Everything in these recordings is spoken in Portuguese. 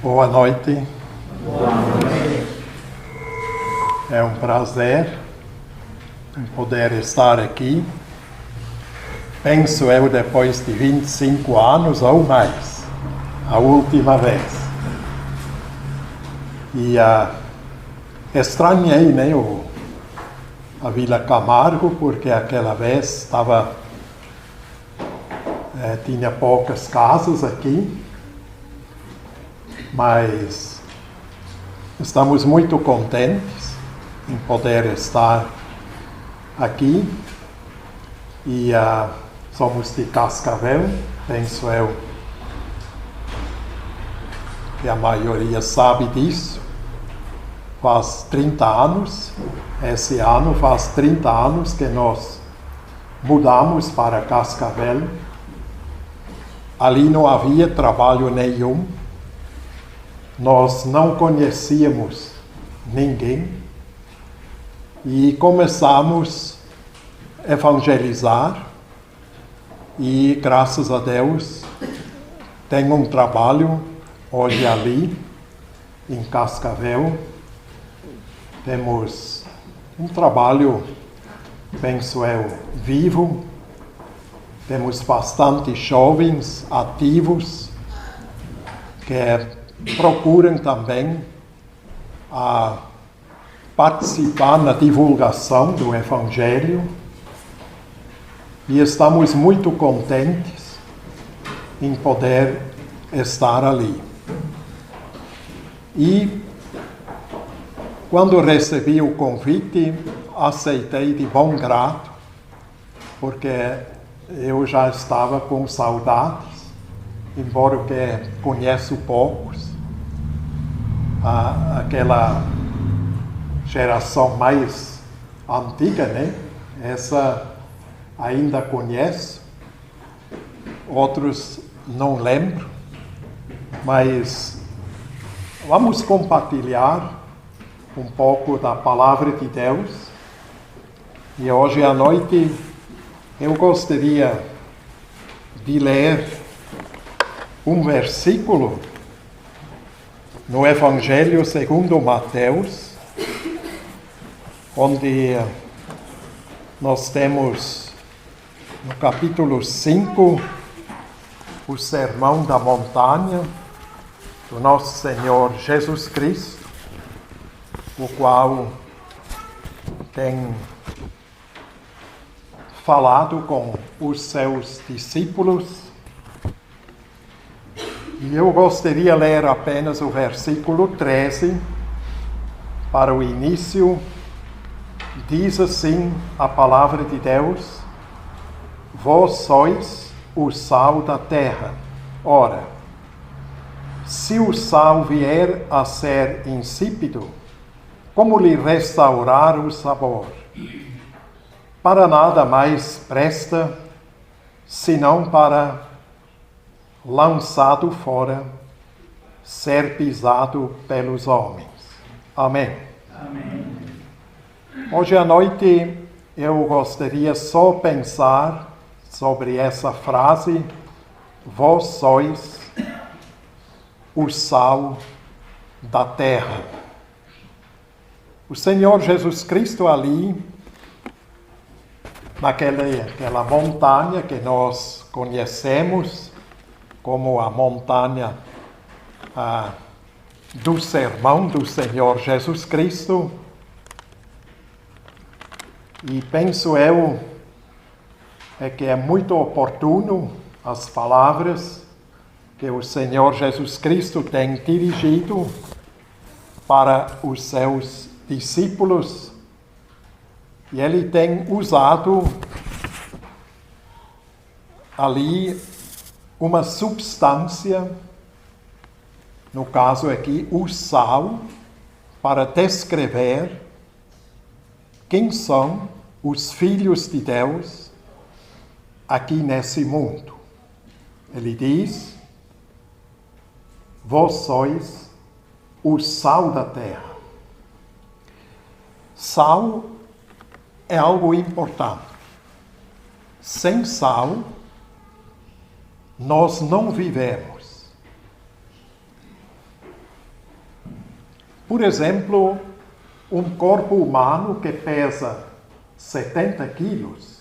Boa noite. Boa noite. É um prazer poder estar aqui. Penso eu depois de 25 anos ou mais, a última vez. E estranhei, né, a Vila Camargo, porque aquela vez tinha poucas casas aqui, mas estamos muito contentes em poder estar aqui e somos de Cascavel, penso eu que a maioria sabe disso. Faz 30 anos, esse ano faz 30 anos que nós mudamos para Cascavel. Ali não havia trabalho nenhum, nós não conhecíamos ninguém e começamos a evangelizar e, graças a Deus, tenho um trabalho hoje ali em Cascavel. Temos um trabalho, penso eu, vivo. Temos bastante jovens ativos que procuram também participar na divulgação do Evangelho. E estamos muito contentes em poder estar ali. E quando recebi o convite, aceitei de bom grado, porque eu já estava com saudades, embora que conheço poucos. Aquela geração mais antiga, né? Essa ainda conheço, outros não lembro, mas vamos compartilhar um pouco da Palavra de Deus. E hoje à noite eu gostaria de ler um versículo no Evangelho segundo Mateus, onde nós temos no capítulo 5 o Sermão da Montanha do nosso Senhor Jesus Cristo, o qual tem falado com os seus discípulos. E eu gostaria de ler apenas o versículo 13 para o início. Diz assim a palavra de Deus: Vós sois o sal da terra. Ora, se o sal vier a ser insípido, como lhe restaurar o sabor? Para nada mais presta, senão para, lançado fora, ser pisado pelos homens. Amém. Amém. Hoje à noite eu gostaria só pensar sobre essa frase: vós sois o sal da terra. O Senhor Jesus Cristo ali, naquela montanha que nós conhecemos como a montanha do sermão do Senhor Jesus Cristo, e penso eu que é muito oportuno as palavras que o Senhor Jesus Cristo tem dirigido para os seus discípulos, e ele tem usado ali uma substância, no caso aqui o sal, para descrever quem são os filhos de Deus aqui nesse mundo. Ele diz: vós sois o sal da terra. Sal é algo importante. Sem sal, nós não vivemos. Por exemplo, um corpo humano que pesa 70 quilos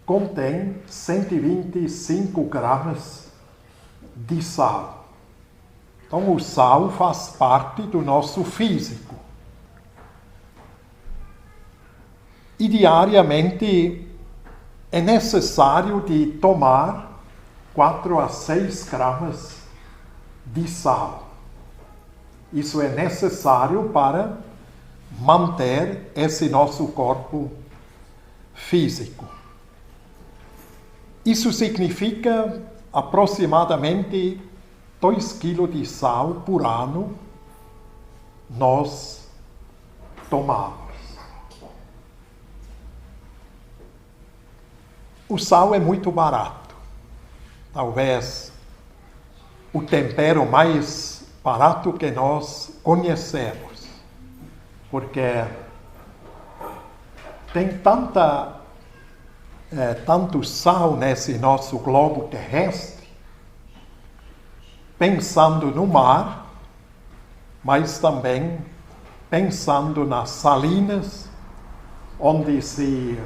contém 125 gramas de sal. Então, o sal faz parte do nosso físico. E diariamente é necessário de tomar 4 a 6 gramas de sal. Isso é necessário para manter esse nosso corpo físico. Isso significa aproximadamente 2 kg de sal por ano nós tomamos. O sal é muito barato. Talvez o tempero mais barato que nós conhecemos. Porque tem tanto sal nesse nosso globo terrestre, pensando no mar, mas também pensando nas salinas, onde se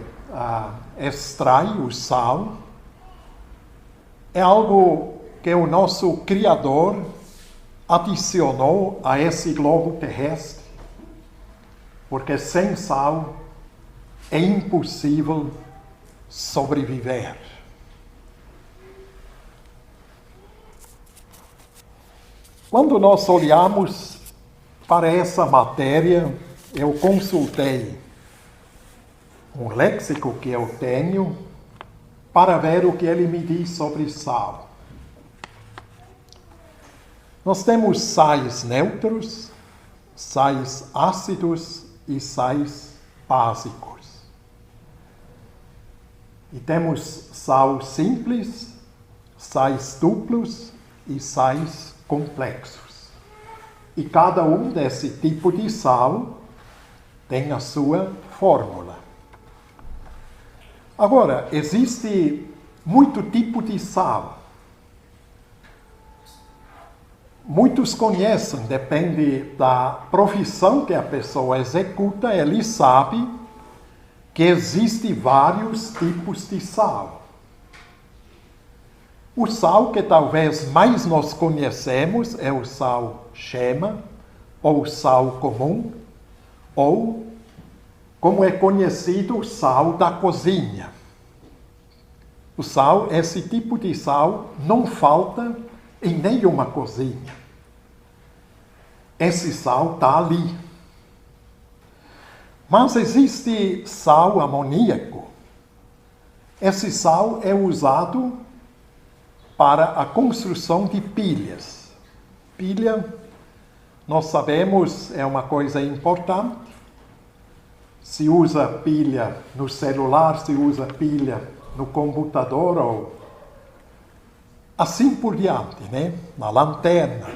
extrai o sal. É algo que o nosso Criador adicionou a esse globo terrestre, porque sem sal é impossível sobreviver. Quando nós olhamos para essa matéria, eu consultei um léxico que eu tenho para ver o que ele me diz sobre sal. Nós temos sais neutros, sais ácidos e sais básicos. E temos sal simples, sais duplos e sais complexos. E cada um desse tipo de sal tem a sua fórmula. Agora, existe muito tipo de sal. Muitos conhecem, depende da profissão que a pessoa executa, ele sabe que existem vários tipos de sal. O sal que talvez mais nós conhecemos é o sal Shema, ou sal comum, ou, como é conhecido, o sal da cozinha. O sal, esse tipo de sal, não falta em nenhuma cozinha. Esse sal está ali. Mas existe sal amoníaco. Esse sal é usado para a construção de pilhas. Pilha, nós sabemos, é uma coisa importante. Se usa pilha no celular, se usa pilha no computador, ou assim por diante, né? Na lanterna,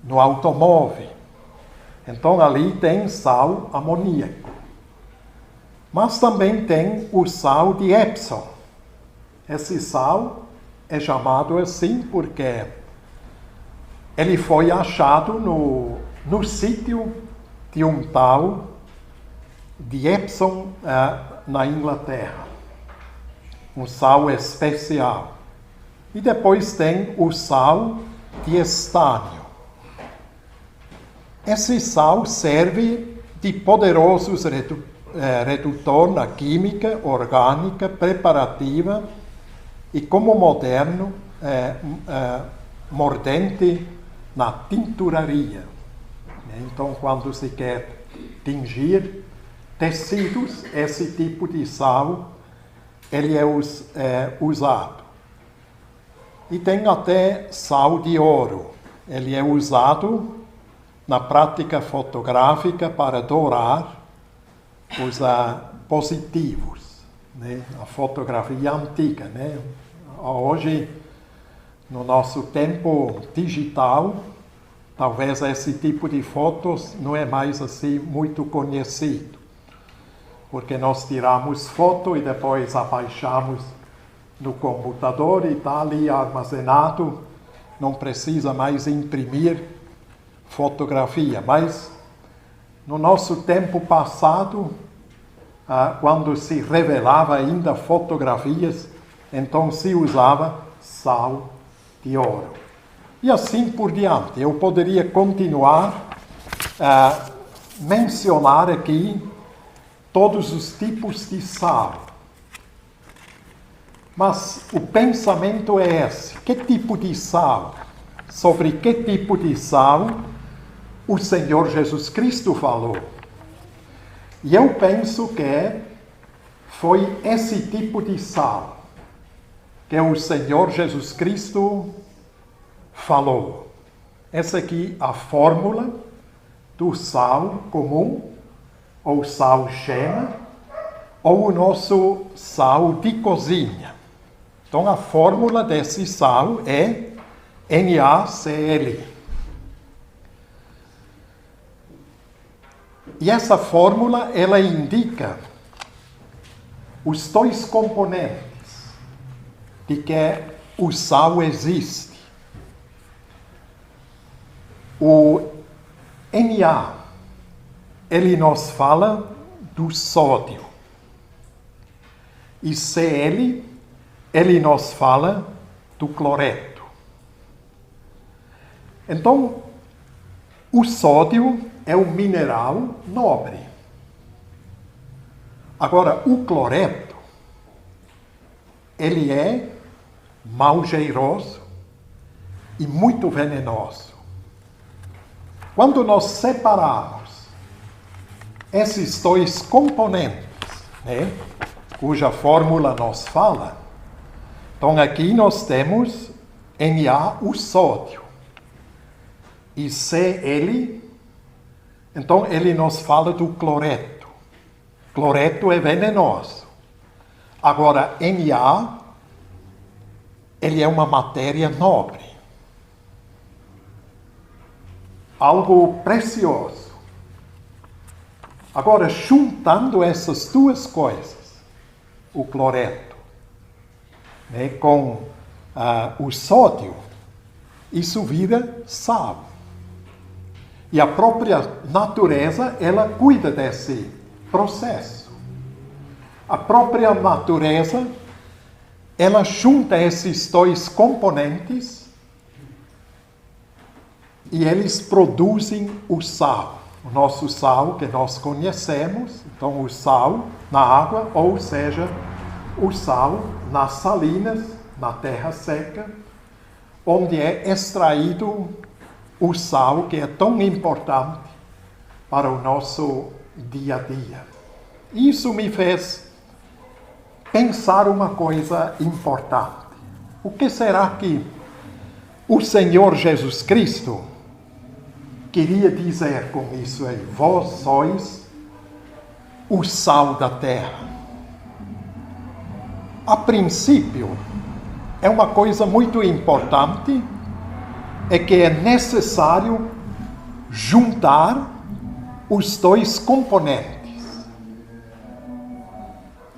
no automóvel. Então ali tem sal amoníaco. Mas também tem o sal de Epsom. Esse sal é chamado assim porque ele foi achado no sítio de um tal de Epsom na Inglaterra. Um sal especial. E depois tem o sal de estânio. Esse sal serve de poderoso redutor na química orgânica preparativa e como moderno mordente na tinturaria. Então, quando se quer tingir tecidos, esse tipo de sal ele é usado. E tem até sal de ouro. Ele é usado na prática fotográfica para dourar os positivos, né? A fotografia antiga, né? Hoje, no nosso tempo digital, talvez esse tipo de fotos não é mais assim muito conhecido, porque nós tiramos foto e depois abaixamos no computador e está ali armazenado, não precisa mais imprimir fotografia, mas no nosso tempo passado, quando se revelava ainda fotografias, então se usava sal de ouro. E assim por diante. Eu poderia continuar a mencionar aqui todos os tipos de sal. Mas o pensamento é esse. Que tipo de sal? Sobre que tipo de sal o Senhor Jesus Cristo falou? E eu penso que foi esse tipo de sal que o Senhor Jesus Cristo falou. Essa aqui é a fórmula do sal comum, ou sal Shema, ou o nosso sal de cozinha. Então, a fórmula desse sal é NaCl. E essa fórmula, ela indica os dois componentes de que o sal existe. O Na, ele nos fala do sódio. E Cl, ele nos fala do cloreto. Então, o sódio é um mineral nobre. Agora, o cloreto, ele é mal-cheiroso e muito venenoso. Quando nós separamos esses dois componentes, né, cuja fórmula nos fala, então aqui nós temos Na, o sódio, e Cl, então ele nos fala do cloreto. Cloreto é venenoso. Agora, Na, ele é uma matéria nobre. Algo precioso. Agora, juntando essas duas coisas, o cloreto, né, com o sódio, isso vira sal. E a própria natureza, ela cuida desse processo. A própria natureza, ela junta esses dois componentes e eles produzem o sal. O nosso sal que nós conhecemos, então o sal na água, ou seja, o sal nas salinas, na terra seca, onde é extraído o sal que é tão importante para o nosso dia a dia. Isso me fez pensar uma coisa importante. O que será que o Senhor Jesus Cristo queria dizer com isso aí? Vós sois o sal da terra. A princípio, é uma coisa muito importante, é que é necessário juntar os dois componentes,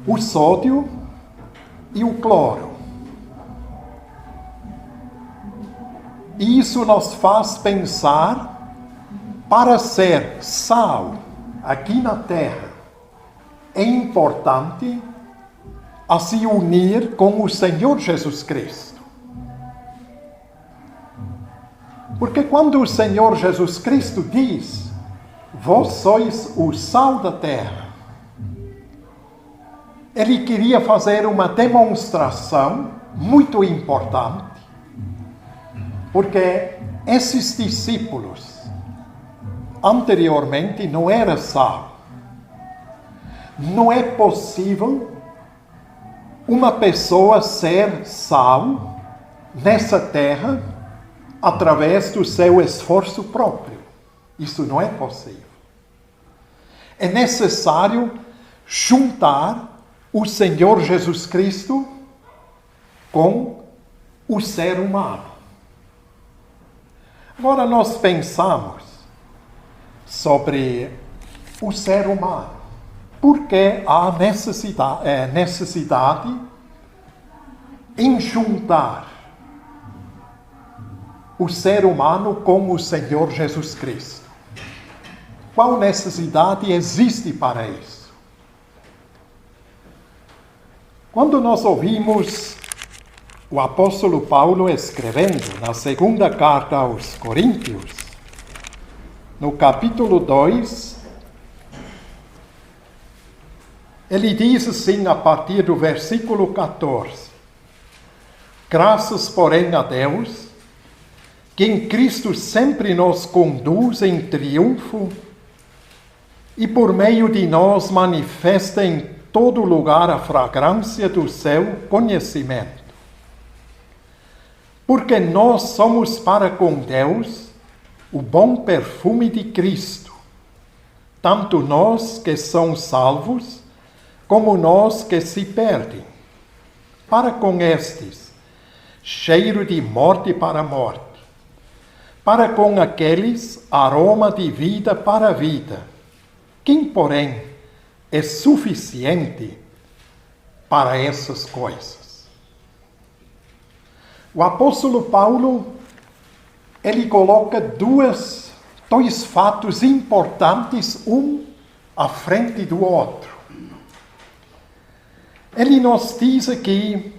o sódio e o cloro. E isso nos faz pensar, para ser sal aqui na terra, é importante a se unir com o Senhor Jesus Cristo. Porque quando o Senhor Jesus Cristo diz, vós sois o sal da terra, ele queria fazer uma demonstração muito importante, porque esses discípulos anteriormente não eram sal. Não é possível uma pessoa ser sal nessa terra através do seu esforço próprio. Isso não é possível. É necessário juntar o Senhor Jesus Cristo com o ser humano. Agora nós pensamos sobre o ser humano. Por que há necessidade em juntar o ser humano com o Senhor Jesus Cristo. Qual necessidade existe para isso? Quando nós ouvimos o apóstolo Paulo escrevendo na segunda carta aos Coríntios, no capítulo 2, ele diz assim a partir do versículo 14: graças, porém, a Deus, que em Cristo sempre nos conduz em triunfo e por meio de nós manifesta em todo lugar a fragrância do seu conhecimento. Porque nós somos para com Deus o bom perfume de Cristo, tanto nós que somos salvos, como nós que se perdem. Para com estes, cheiro de morte para morte, para com aqueles, aroma de vida para a vida. Quem, porém, é suficiente para essas coisas? O apóstolo Paulo, ele coloca dois fatos importantes, um à frente do outro. Ele nos diz aqui,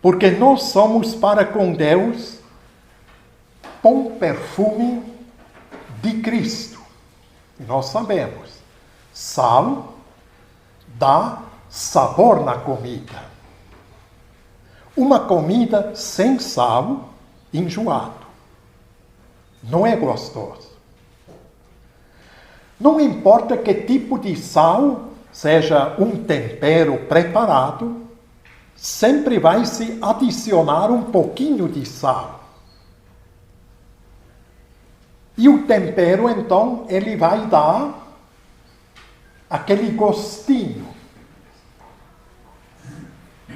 porque nós somos para com Deus bom perfume de Cristo. E nós sabemos, sal dá sabor na comida. Uma comida sem sal, enjoado. Não é gostoso. Não importa que tipo de sal, seja um tempero preparado, sempre vai se adicionar um pouquinho de sal. E o tempero, então, ele vai dar aquele gostinho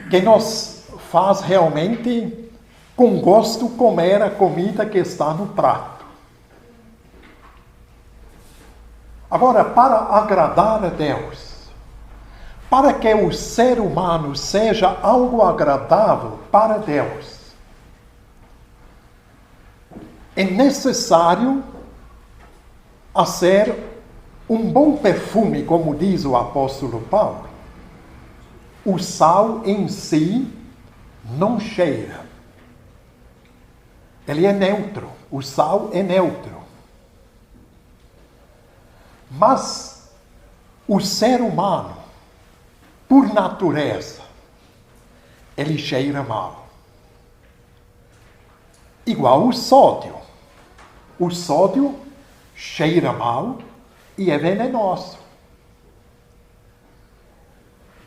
que nos faz realmente com gosto comer a comida que está no prato. Agora, para agradar a Deus, para que o ser humano seja algo agradável para Deus, é necessário ser um bom perfume, como diz o apóstolo Paulo. O sal em si não cheira. Ele é neutro. O sal é neutro. Mas o ser humano, por natureza, ele cheira mal. Igual o sódio. O sódio cheira mal e é venenoso.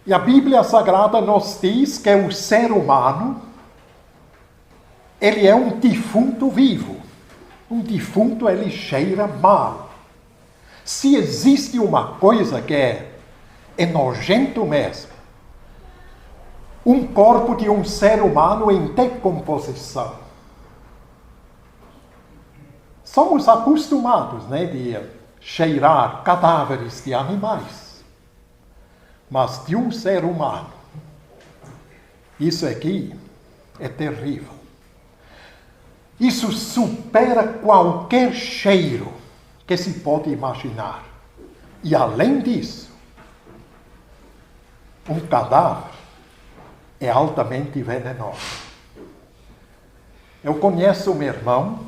E a Bíblia Sagrada nos diz que o ser humano, ele é um defunto vivo. Um defunto, ele cheira mal. Se existe uma coisa que é nojento mesmo, um corpo de um ser humano em decomposição. Somos acostumados, de cheirar cadáveres de animais. Mas de um ser humano, isso aqui é terrível. Isso supera qualquer cheiro que se pode imaginar. E além disso, um cadáver é altamente venenoso. Eu conheço um irmão,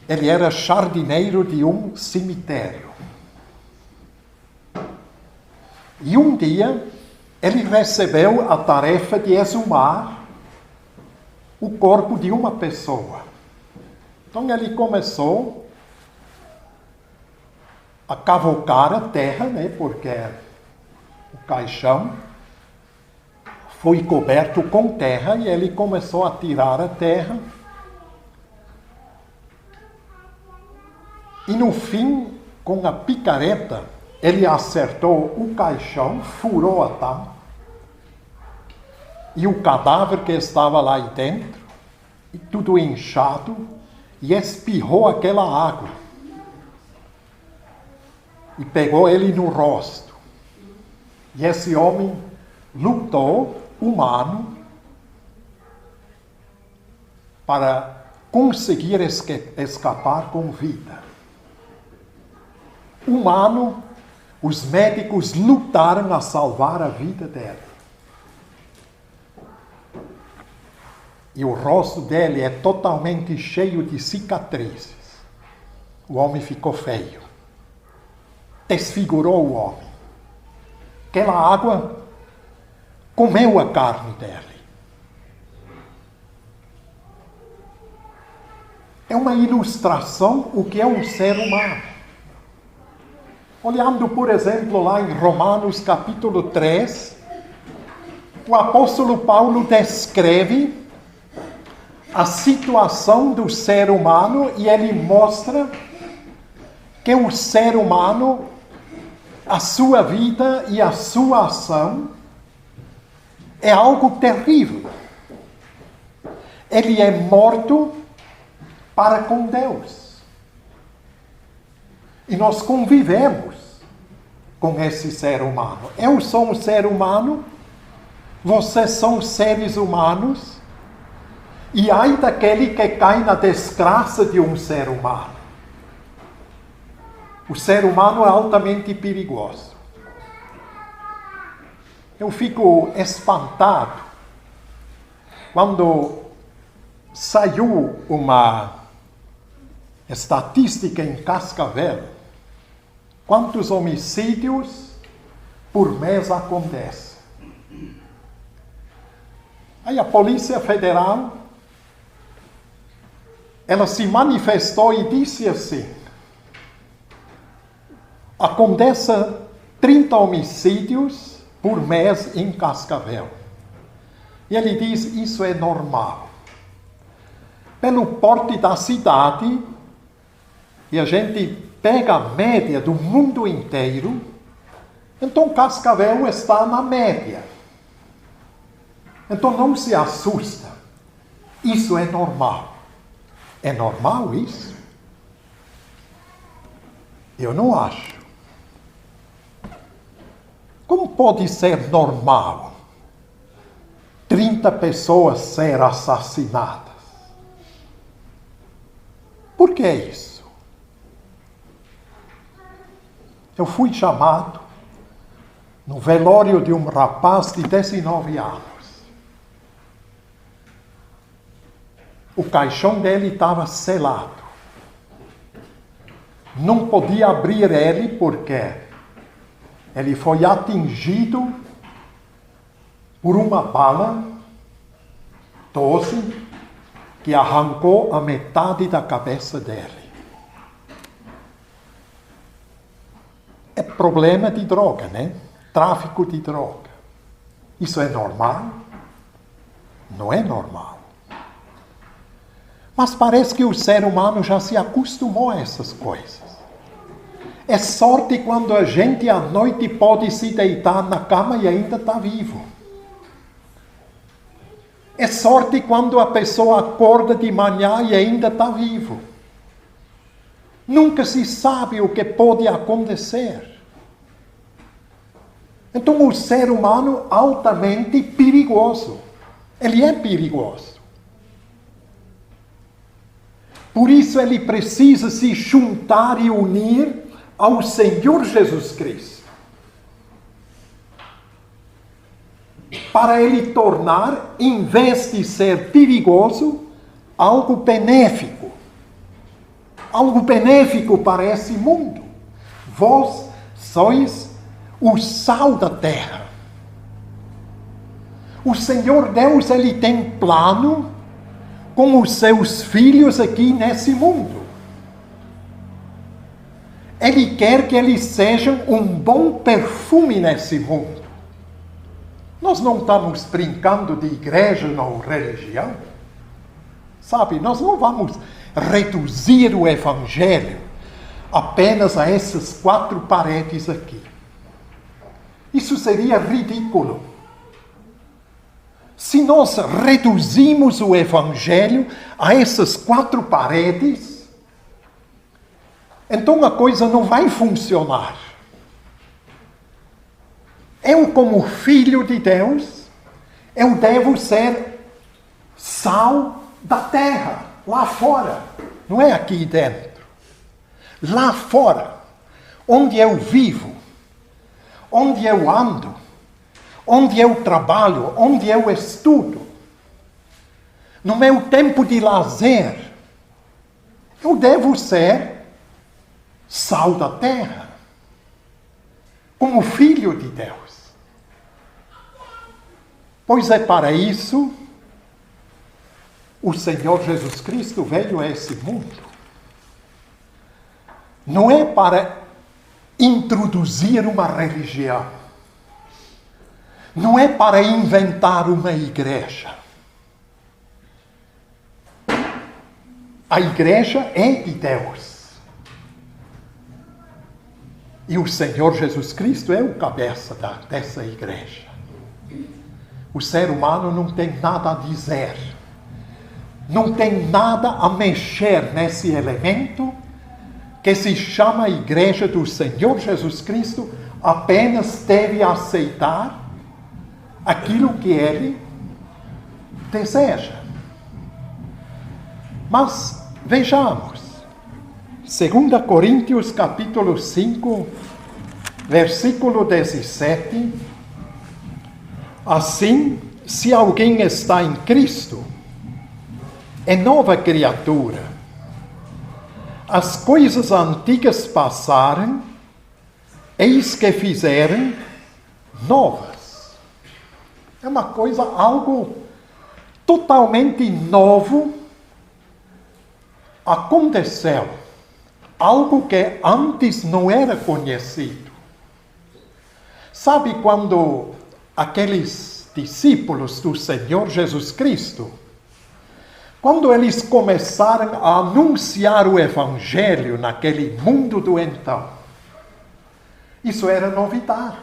ele era jardineiro de um cemitério. E um dia, ele recebeu a tarefa de exumar o corpo de uma pessoa. Então ele começou a cavocar a terra, porque o caixão foi coberto com terra e ele começou a tirar a terra. E no fim, com a picareta, ele acertou o caixão, furou a tampa, e o cadáver que estava lá dentro, e tudo inchado, e espirrou aquela água. E pegou ele no rosto. E esse homem lutou, humano, para conseguir escapar com vida. Humano, os médicos lutaram a salvar a vida dele. E o rosto dele é totalmente cheio de cicatrizes. O homem ficou feio. Desfigurou o homem. Aquela água comeu a carne dele. É uma ilustração o que é um ser humano. Olhando, por exemplo, lá em Romanos capítulo 3, o apóstolo Paulo descreve a situação do ser humano e ele mostra que o ser humano, a sua vida e a sua ação é algo terrível. Ele é morto para com Deus. E nós convivemos com esse ser humano. Eu sou um ser humano, vocês são seres humanos, e ai daquele que cai na desgraça de um ser humano. O ser humano é altamente perigoso. Eu fico espantado quando saiu uma estatística em Cascavel. Quantos homicídios por mês acontecem? Aí a Polícia Federal, ela se manifestou e disse assim: acontecem 30 homicídios por mês em Cascavel. E ele diz, isso é normal. Pelo porte da cidade, e a gente pega a média do mundo inteiro, então Cascavel está na média. Então não se assusta. Isso é normal. É normal isso? Eu não acho. Como pode ser normal 30 pessoas ser assassinadas? Por que isso? Eu fui chamado no velório de um rapaz de 19 anos. O caixão dele estava selado. Não podia abrir ele porque ele foi atingido por uma bala 12 que arrancou a metade da cabeça dele. É problema de droga, né? Tráfico de droga. Isso é normal? Não é normal. Mas parece que o ser humano já se acostumou a essas coisas. É sorte quando a gente à noite pode se deitar na cama e ainda está vivo. É sorte quando a pessoa acorda de manhã e ainda está vivo. Nunca se sabe o que pode acontecer. Então o ser humano é altamente perigoso. Ele é perigoso. Por isso ele precisa se juntar e unir ao Senhor Jesus Cristo. Para ele tornar, em vez de ser perigoso, algo benéfico. Algo benéfico para esse mundo. Vós sois o sal da terra. O Senhor Deus, ele tem plano com os seus filhos aqui nesse mundo. Ele quer que eles sejam um bom perfume nesse mundo. Nós não estamos brincando de igreja ou religião. Sabe, nós não vamos reduzir o Evangelho apenas a essas 4 paredes aqui. Isso seria ridículo. Se nós reduzimos o Evangelho a essas 4 paredes, então a coisa não vai funcionar. Eu, como filho de Deus, eu devo ser sal da terra, lá fora, não é aqui dentro. Lá fora, onde eu vivo, onde eu ando, onde eu trabalho, onde eu estudo, no meu tempo de lazer, eu devo ser sal da terra, como filho de Deus. Pois é para isso o Senhor Jesus Cristo veio a esse mundo. Não é para introduzir uma religião. Não é para inventar uma igreja. A igreja é de Deus. E o Senhor Jesus Cristo é o cabeça dessa igreja. O ser humano não tem nada a dizer. Não tem nada a mexer nesse elemento que se chama Igreja do Senhor Jesus Cristo, apenas deve aceitar aquilo que ele deseja. Mas vejamos, 2 Coríntios capítulo 5, versículo 17, assim, se alguém está em Cristo, é nova criatura. As coisas antigas passaram, eis que fizeram novas. É uma coisa, algo totalmente novo aconteceu. Algo que antes não era conhecido. Sabe quando aqueles discípulos do Senhor Jesus Cristo, quando eles começaram a anunciar o Evangelho naquele mundo do então, isso era novidade.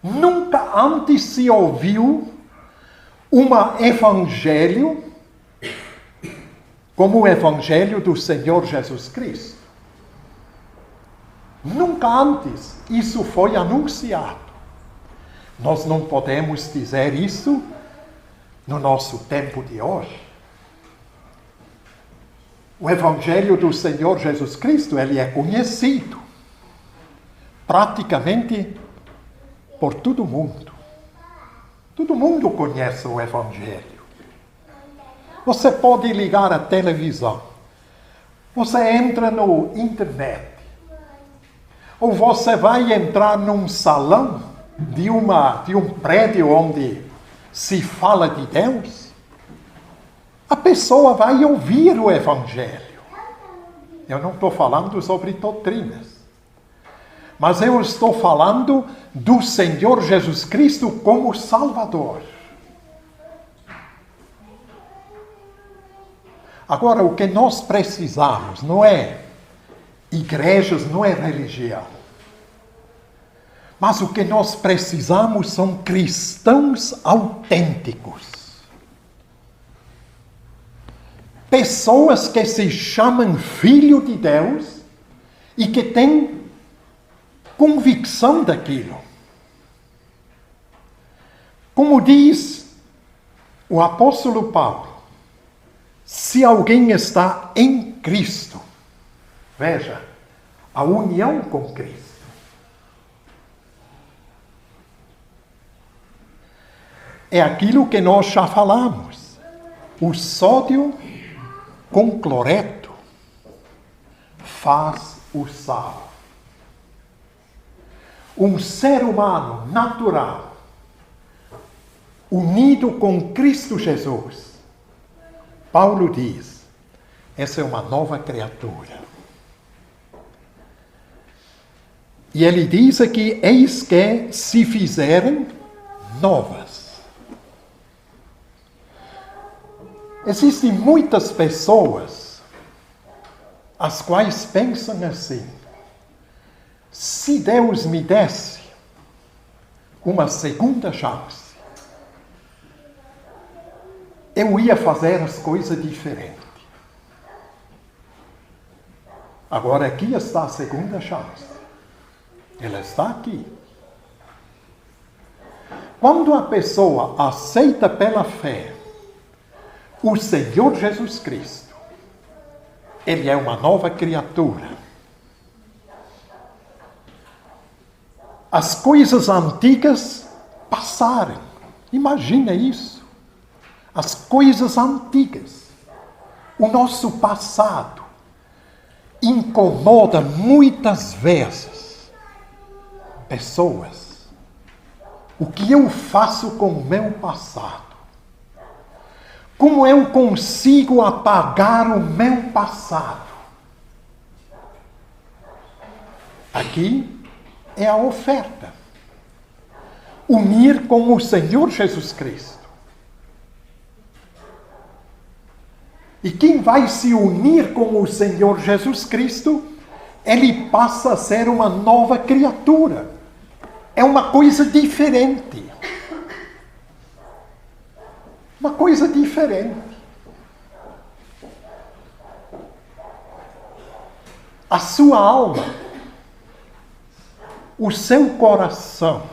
Nunca antes se ouviu um Evangelho como o Evangelho do Senhor Jesus Cristo. Nunca antes isso foi anunciado. Nós não podemos dizer isso no nosso tempo de hoje. O Evangelho do Senhor Jesus Cristo, ele é conhecido praticamente por todo mundo. Todo mundo conhece o Evangelho. Você pode ligar a televisão. Você entra no internet. Ou você vai entrar num salão de um prédio onde se fala de Deus. A pessoa vai ouvir o Evangelho. Eu não estou falando sobre doutrinas. Mas eu estou falando do Senhor Jesus Cristo como Salvador. Agora, o que nós precisamos não é igrejas, não é religião. Mas o que nós precisamos são cristãos autênticos. Pessoas que se chamam filho de Deus e que têm convicção daquilo. Como diz o apóstolo Paulo, se alguém está em Cristo, veja, a união com Cristo. É aquilo que nós já falamos. O sódio com cloreto faz o sal. Um ser humano natural, unido com Cristo Jesus, Paulo diz, essa é uma nova criatura. E ele diz aqui, eis que se fizerem novas. Existem muitas pessoas as quais pensam assim, se Deus me desse uma segunda chance, eu ia fazer as coisas diferentes. Agora aqui está a segunda chance. Ela está aqui. Quando a pessoa aceita pela fé o Senhor Jesus Cristo, Ele é uma nova criatura. As coisas antigas passaram. Imagina isso. As coisas antigas. O nosso passado incomoda muitas vezes pessoas. O que eu faço com o meu passado? Como eu consigo apagar o meu passado? Aqui é a oferta. Unir com o Senhor Jesus Cristo. E quem vai se unir com o Senhor Jesus Cristo, ele passa a ser uma nova criatura. É uma coisa diferente. Uma coisa diferente. A sua alma, o seu coração,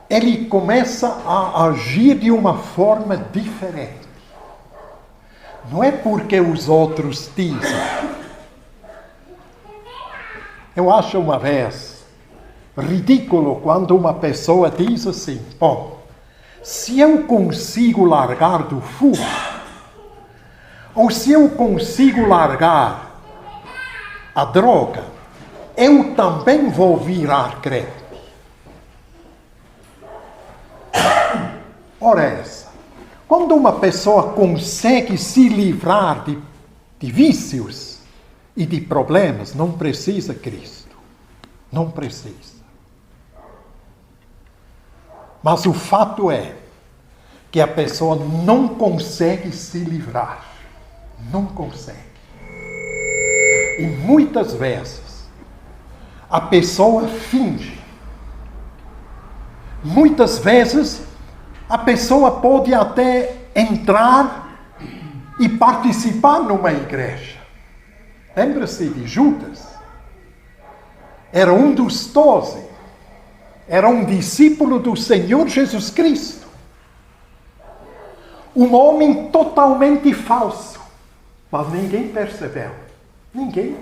ele começa a agir de uma forma diferente. Não é porque os outros dizem. Eu acho uma vez ridículo quando uma pessoa diz assim: bom, se eu consigo largar do fumo, ou se eu consigo largar a droga, eu também vou virar crente. Ora essa. Quando uma pessoa consegue se livrar de vícios e de problemas, não precisa Cristo. Não precisa. Mas o fato é que a pessoa não consegue se livrar. Não consegue. E muitas vezes a pessoa finge. Muitas vezes a pessoa pode até entrar e participar numa igreja. Lembra-se de Judas? Era um dos 12. Era um discípulo do Senhor Jesus Cristo. Um homem totalmente falso. Mas ninguém percebeu. Ninguém.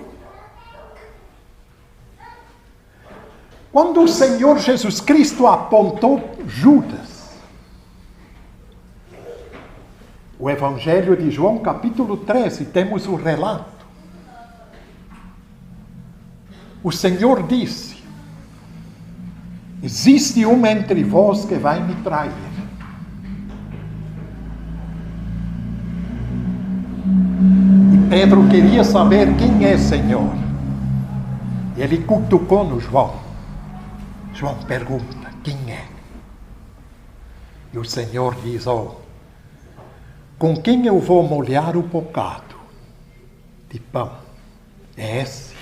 Quando o Senhor Jesus Cristo apontou Judas, o Evangelho de João, capítulo 13, temos o relato. O Senhor disse: existe um entre vós que vai me trair. E Pedro queria saber quem é Senhor. E ele cutucou no João. João pergunta: quem é? E o Senhor diz: com quem eu vou molhar o bocado de pão? É esse.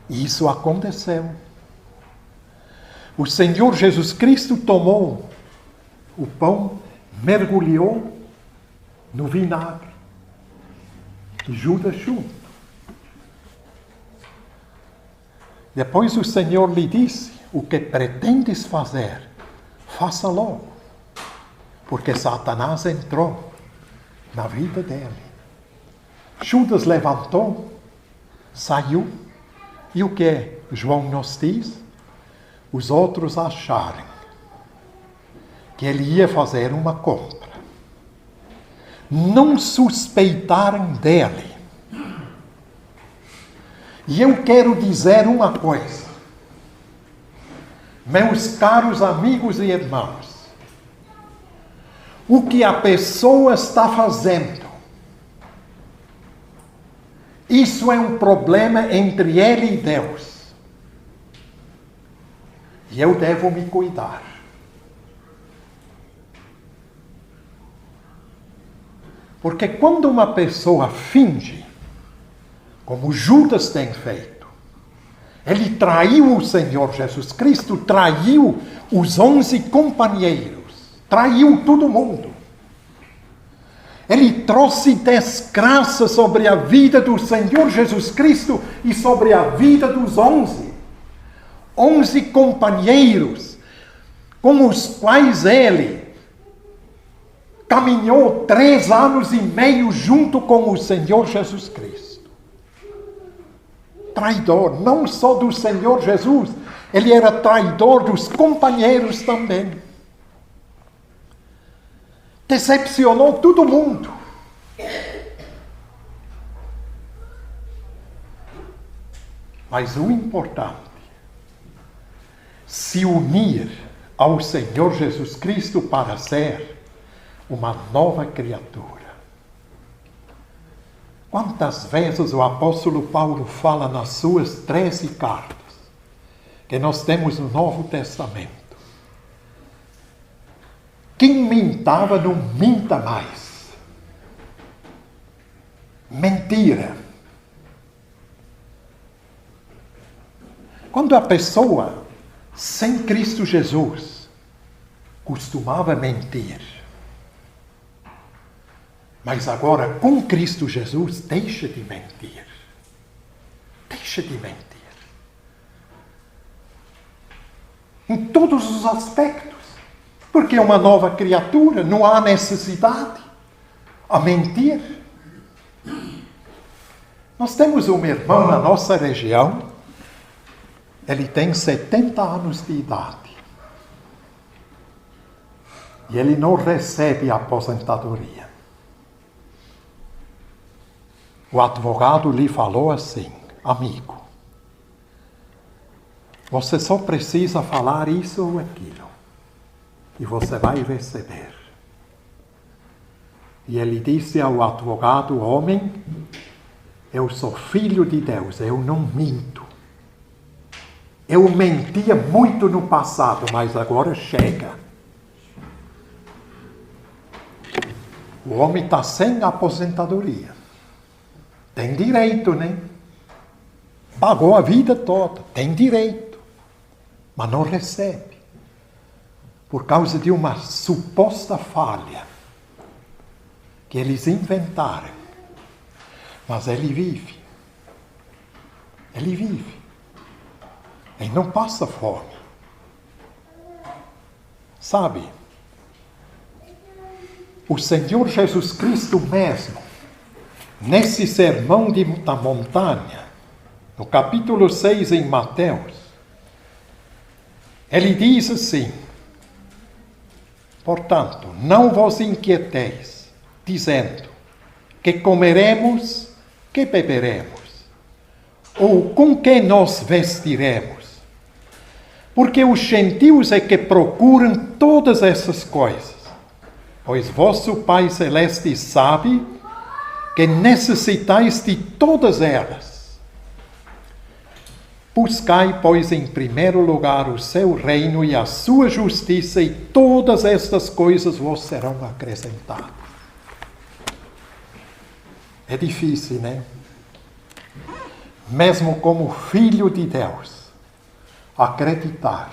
E isso aconteceu. O Senhor Jesus Cristo tomou o pão, mergulhou no vinagre. E Judas junto. Depois o Senhor lhe disse: o que pretendes fazer, faça logo. Porque Satanás entrou na vida dele. Judas levantou, saiu, e o que João nos diz? Os outros acharam que ele ia fazer uma compra. Não suspeitaram dele. E eu quero dizer uma coisa, meus caros amigos e irmãos. O que a pessoa está fazendo, isso é um problema entre ele e Deus. E eu devo me cuidar. Porque quando uma pessoa finge, como Judas tem feito, ele traiu o Senhor Jesus Cristo, traiu os 11 companheiros, traiu todo mundo. Ele trouxe desgraça sobre a vida do Senhor Jesus Cristo e sobre a vida dos 11. 11 companheiros com os quais ele caminhou 3 anos e meio junto com o Senhor Jesus Cristo. Traidor, não só do Senhor Jesus, ele era traidor dos companheiros também. Decepcionou todo mundo. Mas o importante, se unir ao Senhor Jesus Cristo para ser uma nova criatura. Quantas vezes o apóstolo Paulo fala nas suas 13 cartas que nós temos no Novo Testamento. Quem mintava não minta mais. Mentira. Quando a pessoa sem Cristo Jesus costumava mentir, mas agora com Cristo Jesus deixa de mentir. Deixa de mentir. Em todos os aspectos. Porque é uma nova criatura, não há necessidade a mentir. Nós temos um irmão na nossa região, ele tem 70 anos de idade. E ele não recebe aposentadoria. O advogado lhe falou assim: amigo, você só precisa falar isso ou aquilo, e você vai receber. E ele disse ao advogado: homem, eu sou filho de Deus, eu não minto. Eu mentia muito no passado, mas agora chega. O homem está sem aposentadoria. Tem direito, né? Pagou a vida toda, tem direito. Mas não recebe. Por causa de uma suposta falha que eles inventaram. Mas ele vive. Ele vive. Ele não passa fome. Sabe? O Senhor Jesus Cristo mesmo, nesse sermão da montanha, no capítulo 6 em Mateus, ele diz assim: portanto, não vos inquieteis, dizendo, que comeremos, que beberemos, ou com que nos vestiremos. Porque os gentios é que procuram todas essas coisas, pois vosso Pai Celeste sabe que necessitais de todas elas. Buscai, pois, em primeiro lugar o seu reino e a sua justiça, e todas estas coisas vos serão acrescentadas. É difícil, né? Mesmo como filho de Deus, acreditar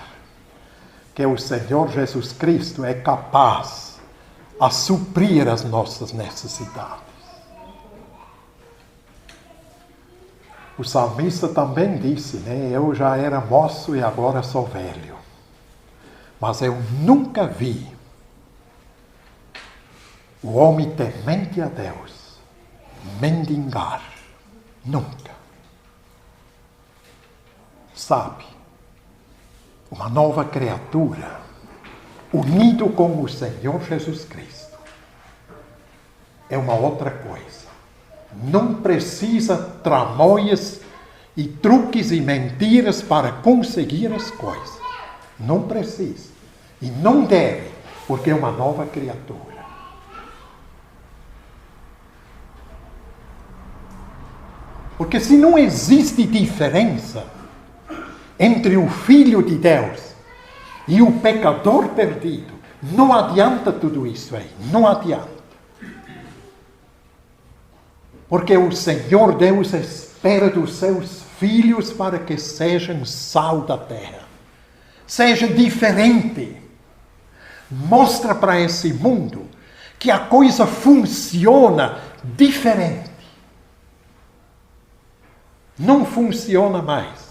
que o Senhor Jesus Cristo é capaz a suprir as nossas necessidades. O salmista também disse, né? Eu já era moço e agora sou velho. Mas eu nunca vi o homem temente a Deus mendigar. Nunca. Sabe? Uma nova criatura unido com o Senhor Jesus Cristo é uma outra coisa. Não precisa tramóias e truques e mentiras para conseguir as coisas. Não precisa. E não deve, porque é uma nova criatura. Porque se não existe diferença entre o Filho de Deus e o pecador perdido, não adianta tudo isso aí. Não adianta. Porque o Senhor Deus espera dos seus filhos para que sejam sal da terra. Seja diferente. Mostra para esse mundo que a coisa funciona diferente. Não funciona mais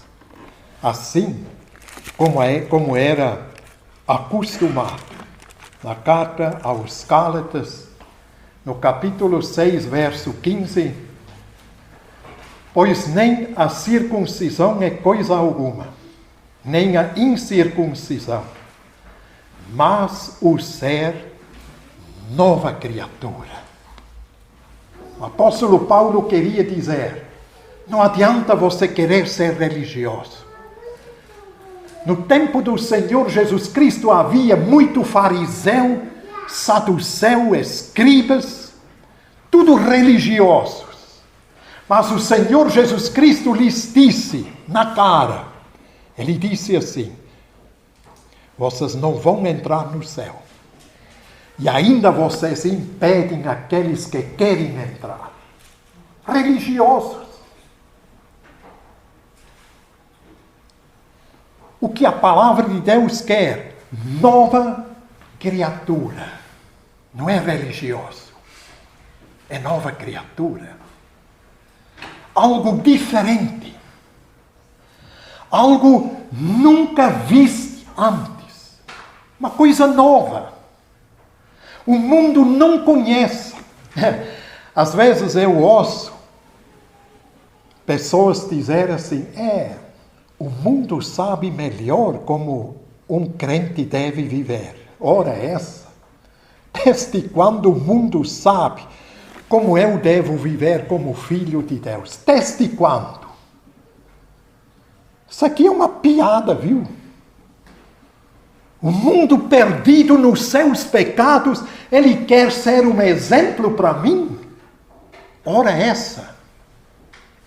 assim como era acostumado na carta aos Gálatas, no capítulo 6, verso 15, pois nem a circuncisão é coisa alguma, nem a incircuncisão, mas o ser nova criatura. O apóstolo Paulo queria dizer, não adianta você querer ser religioso. No tempo do Senhor Jesus Cristo havia muito fariseu, saduceu, escribas, tudo religiosos. Mas o Senhor Jesus Cristo lhes disse na cara, ele disse assim, vocês não vão entrar no céu. E ainda vocês impedem aqueles que querem entrar. Religiosos. O que a palavra de Deus quer? Nova criatura. Não é religioso. É nova criatura. Algo diferente. Algo nunca visto antes. Uma coisa nova. O mundo não conhece. Às vezes eu ouço pessoas dizerem assim, o mundo sabe melhor como um crente deve viver. Ora essa, desde quando o mundo sabe como eu devo viver como filho de Deus? Desde quando? Isso aqui é uma piada, viu? O mundo perdido nos seus pecados, ele quer ser um exemplo para mim? Ora essa.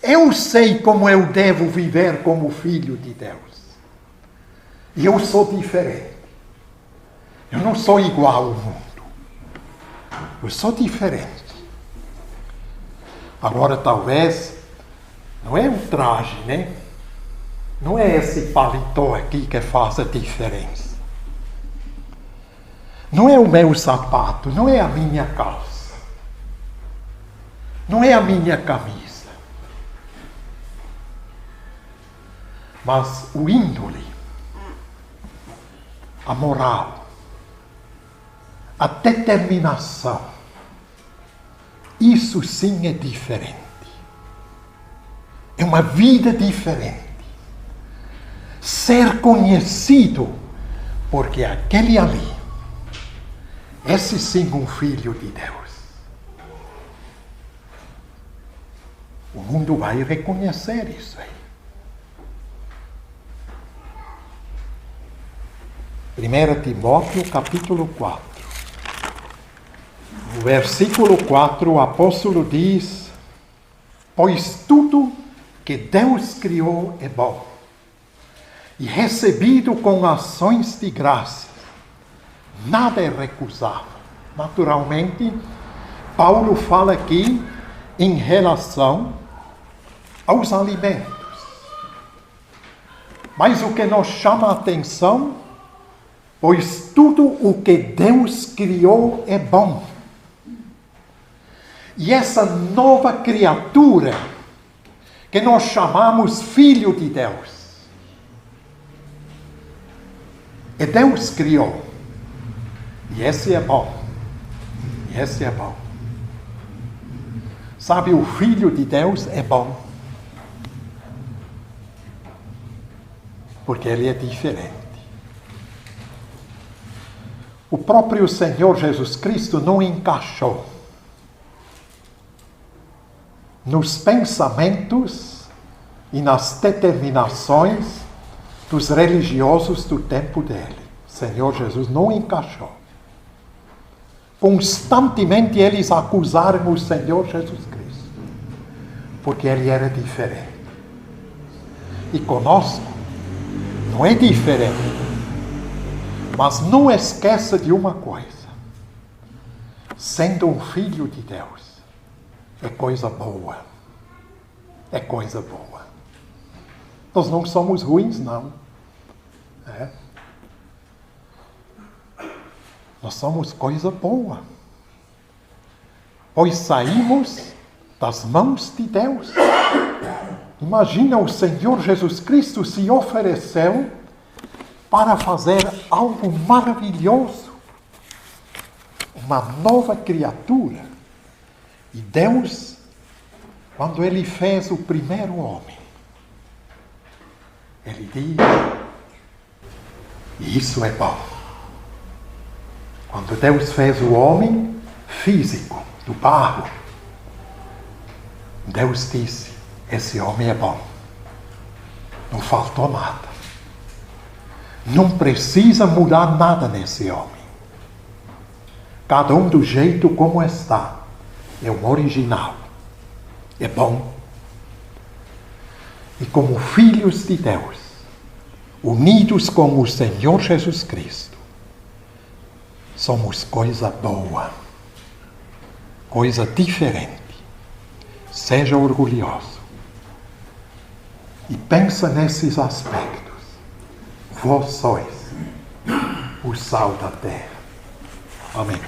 Eu sei como eu devo viver como filho de Deus. E eu sou diferente. Eu não sou igual ao mundo. Eu sou diferente. Agora, talvez, não é um traje, né? Não é esse paletó aqui que faz a diferença. Não é o meu sapato, não é a minha calça. Não é a minha camisa. Mas o índole, a moral, a determinação, isso sim é diferente. É uma vida diferente. Ser conhecido, porque aquele ali, esse sim um filho de Deus. O mundo vai reconhecer isso aí. 1 Timóteo, capítulo 4. No versículo 4, o apóstolo diz, pois tudo que Deus criou é bom, e recebido com ações de graça, nada é recusável. Naturalmente, Paulo fala aqui em relação aos alimentos. Mas o que nos chama a atenção, pois tudo o que Deus criou é bom. E essa nova criatura, que nós chamamos filho de Deus, e Deus criou. E esse é bom. E esse é bom. Sabe, o Filho de Deus é bom. Porque ele é diferente. O próprio Senhor Jesus Cristo não encaixou nos pensamentos e nas determinações dos religiosos do tempo dele. O Senhor Jesus não encaixou. Constantemente eles acusaram o Senhor Jesus Cristo, porque ele era diferente. E conosco não é diferente. Mas não esqueça de uma coisa: sendo um filho de Deus, é coisa boa. É coisa boa. Nós não somos ruins, não. Nós somos coisa boa. Pois saímos das mãos de Deus. Imagina, o Senhor Jesus Cristo se ofereceu para fazer algo maravilhoso. uma nova criatura. E Deus, quando Ele fez o primeiro homem, Ele diz, isso é bom. Quando Deus fez o homem físico, do barro, Deus disse, esse homem é bom. Não faltou nada. Não precisa mudar nada nesse homem. Cada um do jeito como está. É o original. É bom. E como filhos de Deus, unidos com o Senhor Jesus Cristo, somos coisa boa, coisa diferente. Seja orgulhoso. E pensa nesses aspectos. Vós sois o sal da terra. Amém.